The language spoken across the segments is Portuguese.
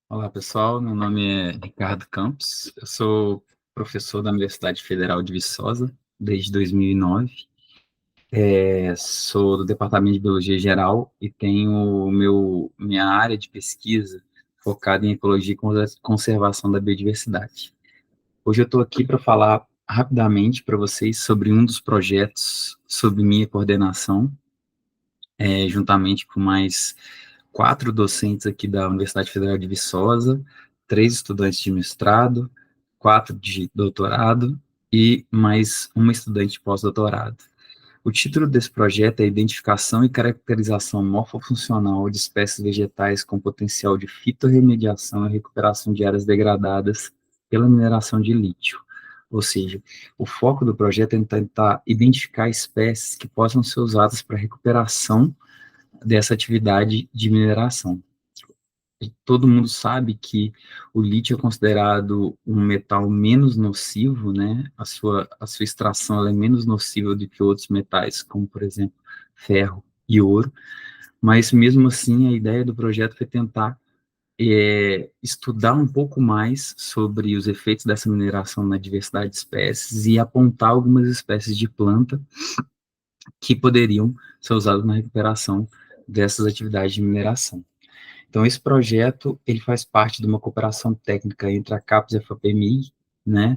Olá, pessoal. Meu nome é Ricardo Campos. Eu sou professor da Universidade Federal de Viçosa desde 2009. Sou do Departamento de Biologia Geral e tenho minha área de pesquisa focada em ecologia e conservação da biodiversidade. Hoje eu estou aqui para falar rapidamente para vocês sobre um dos projetos sob minha coordenação, juntamente com mais 4 docentes aqui da Universidade Federal de Viçosa, 3 estudantes de mestrado, 4 de doutorado e mais uma estudante de pós-doutorado. O título desse projeto é Identificação e Caracterização Morfofuncional de Espécies Vegetais com Potencial de Fitorremediação e Recuperação de Áreas Degradadas pela Mineração de Lítio. Ou seja, o foco do projeto é tentar identificar espécies que possam ser usadas para recuperação dessa atividade de mineração. Todo mundo sabe que o lítio é considerado um metal menos nocivo, né? A sua extração é menos nociva do que outros metais, como, por exemplo, ferro e ouro, mas mesmo assim a ideia do projeto foi tentar estudar um pouco mais sobre os efeitos dessa mineração na diversidade de espécies e apontar algumas espécies de planta que poderiam ser usadas na recuperação dessas atividades de mineração. Então, esse projeto, ele faz parte de uma cooperação técnica entre a CAPES e a FAPEMIG, né,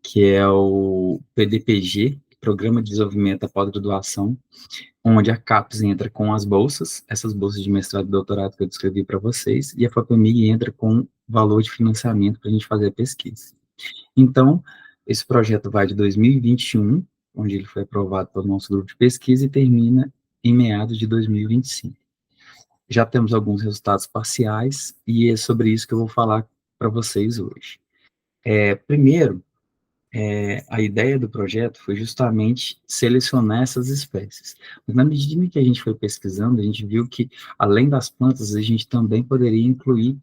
que é o PDPG, Programa de Desenvolvimento da Pós-Graduação, onde a CAPES entra com as bolsas, essas bolsas de mestrado e doutorado que eu descrevi para vocês, e a FAPEMIG entra com valor de financiamento para a gente fazer a pesquisa. Então, esse projeto vai de 2021, onde ele foi aprovado pelo nosso grupo de pesquisa, e termina em meados de 2025. Já temos alguns resultados parciais, e é sobre isso que eu vou falar para vocês hoje. Primeiro, a ideia do projeto foi justamente selecionar essas espécies. Mas na medida em que a gente foi pesquisando, a gente viu que, além das plantas, a gente também poderia incluir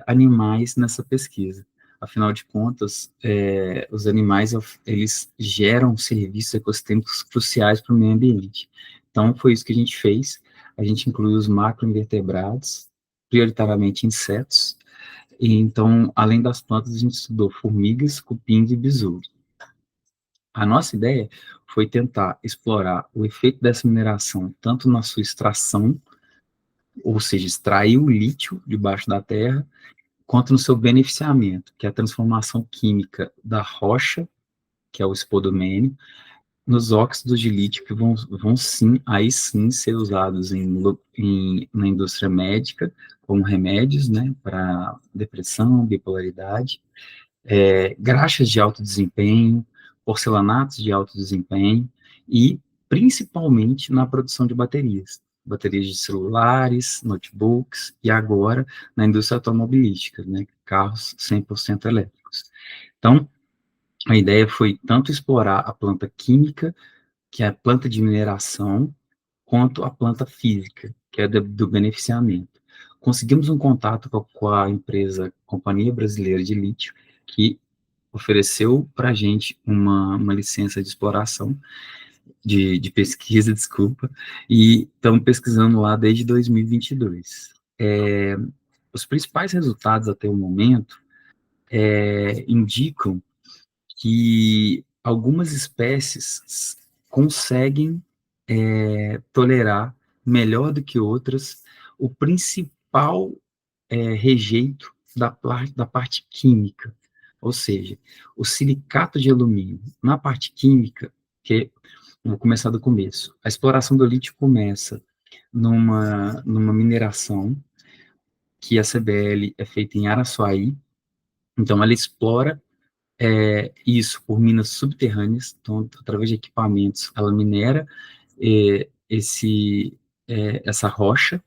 animais nessa pesquisa. Afinal de contas, os animais, eles geram serviços ecossistêmicos cruciais para o meio ambiente. Então, foi isso que a gente fez. A gente incluiu os macroinvertebrados, prioritariamente insetos. E, então, além das plantas, a gente estudou formigas, cupins e besouros. A nossa ideia foi tentar explorar o efeito dessa mineração, tanto na sua extração, ou seja, extrair o lítio debaixo da terra, quanto no seu beneficiamento, que é a transformação química da rocha, que é o espodumênio, nos óxidos de lítio que vão sim, aí sim, ser usados na indústria médica, como remédios, né, para depressão, bipolaridade, graxas de alto desempenho, porcelanatos de alto desempenho e, principalmente, na produção de baterias de celulares, notebooks e agora na indústria automobilística, né, carros 100% elétricos. Então, a ideia foi tanto explorar a planta química, que é a planta de mineração, quanto a planta física, que é do beneficiamento. Conseguimos um contato com a empresa Companhia Brasileira de Lítio, que ofereceu para a gente uma licença de exploração, de pesquisa, desculpa, e estamos pesquisando lá desde 2022. Os principais resultados até o momento indicam que algumas espécies conseguem tolerar melhor do que outras o principal rejeito da parte química, ou seja, o silicato de alumínio. Na parte química, que vou começar do começo, a exploração do lítio começa numa mineração que a CBL é feita em Araçuaí, então ela explora isso por minas subterrâneas, então através de equipamentos ela minera essa rocha,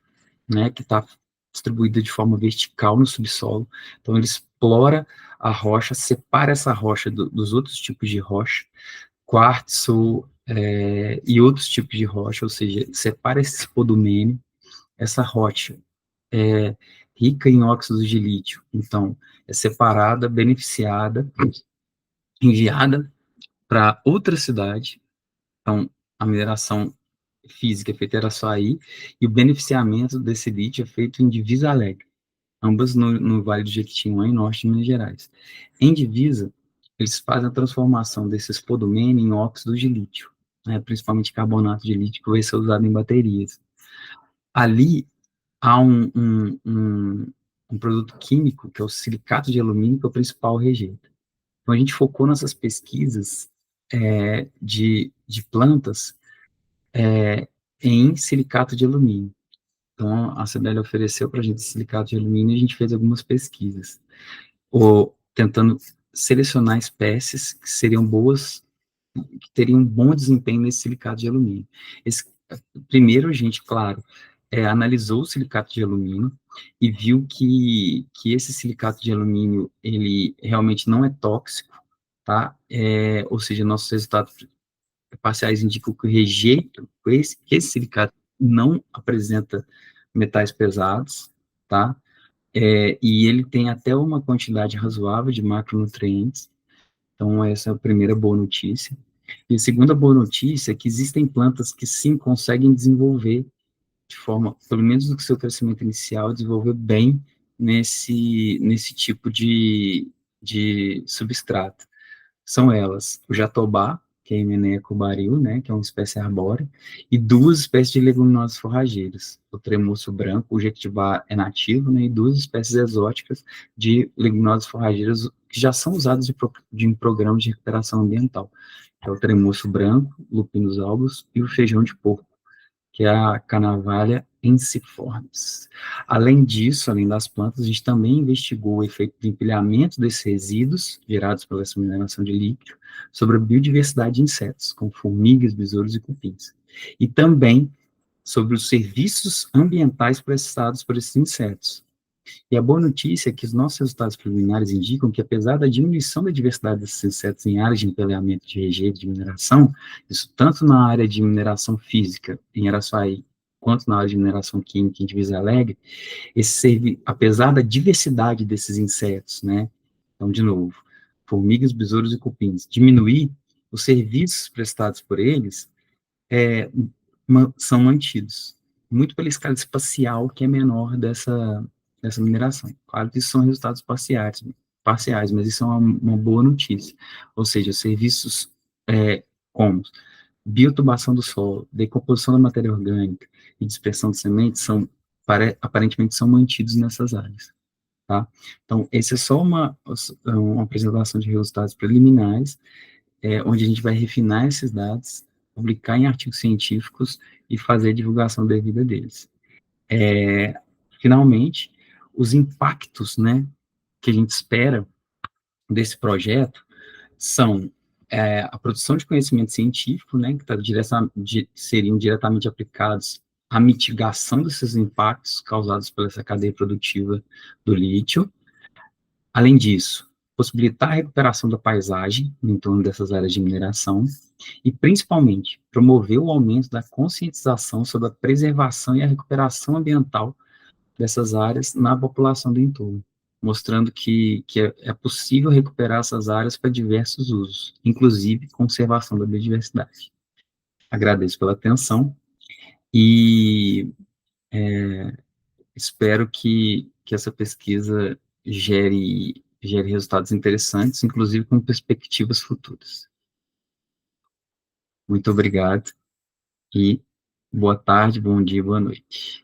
né, que está distribuída de forma vertical no subsolo. Então, ele explora a rocha, separa essa rocha dos outros tipos de rocha, quartzo e outros tipos de rocha, ou seja, separa esse spodumênio, essa rocha é rica em óxidos de lítio. Então, é separada, beneficiada, enviada para outra cidade. Então, a mineração física é feita em Araçuaí, e o beneficiamento desse lítio é feito em Divisa Alegre. ambas no Vale do Jequitinhonha, em norte de Minas Gerais. Em Divisa, eles fazem a transformação desse spodumene em óxido de lítio, né, principalmente carbonato de lítio, que vai ser usado em baterias. Ali há um produto químico, que é o silicato de alumínio, que é o principal rejeito. Então, a gente focou nessas pesquisas de plantas em silicato de alumínio. Então, a CDL ofereceu para a gente silicato de alumínio e a gente fez algumas pesquisas, ou tentando selecionar espécies que seriam boas, que teriam um bom desempenho nesse silicato de alumínio. Primeiro, a gente, claro, analisou o silicato de alumínio e viu que esse silicato de alumínio, ele realmente não é tóxico, tá? Ou seja, nossos resultados parciais indicam que o rejeito, esse silicato não apresenta metais pesados, tá? E ele tem até uma quantidade razoável de macronutrientes, então essa é a primeira boa notícia. E a segunda boa notícia é que existem plantas que sim conseguem desenvolver de forma, pelo menos no seu crescimento inicial, desenvolver bem nesse tipo de substrato. São elas o jatobá, que é a Hymenaea cubaril, né, que é uma espécie arbórea, e duas espécies de leguminosas forrageiras, o tremoço branco, o jequitibá é nativo, né, e duas espécies exóticas de leguminosas forrageiras que já são usadas em programas de recuperação ambiental, que é o tremoço branco, lupinus albus, e o feijão de porco, que é a Canavalha ensiformis. Além disso, além das plantas, a gente também investigou o efeito do empilhamento desses resíduos gerados pela essa mineração de líquido sobre a biodiversidade de insetos, como formigas, besouros e cupins. E também sobre os serviços ambientais prestados por esses insetos. E a boa notícia é que os nossos resultados preliminares indicam que, apesar da diminuição da diversidade desses insetos em áreas de empilhamento de rejeito de mineração, isso tanto na área de mineração física, em Araçuaí, quanto na área de mineração química em Divisa Alegre, apesar da diversidade desses insetos, né, então, de novo, formigas, besouros e cupins, diminuir, os serviços prestados por eles é, são mantidos, muito pela escala espacial que é menor dessa mineração. Claro que isso são resultados parciais, mas isso é uma boa notícia. Ou seja, serviços como biotubação do solo, decomposição da matéria orgânica e dispersão de sementes aparentemente são mantidos nessas áreas. Tá? Então, essa é só uma apresentação de resultados preliminares, onde a gente vai refinar esses dados, publicar em artigos científicos e fazer a divulgação devida deles. Finalmente, os impactos, né, que a gente espera desse projeto são a produção de conhecimento científico, né, que seriam diretamente aplicados à mitigação desses impactos causados por essa cadeia produtiva do lítio. Além disso, possibilitar a recuperação da paisagem em torno dessas áreas de mineração e, principalmente, promover o aumento da conscientização sobre a preservação e a recuperação ambiental dessas áreas na população do entorno, mostrando que é possível recuperar essas áreas para diversos usos, inclusive conservação da biodiversidade. Agradeço pela atenção e espero que essa pesquisa gere resultados interessantes, inclusive com perspectivas futuras. Muito obrigado e boa tarde, bom dia, boa noite.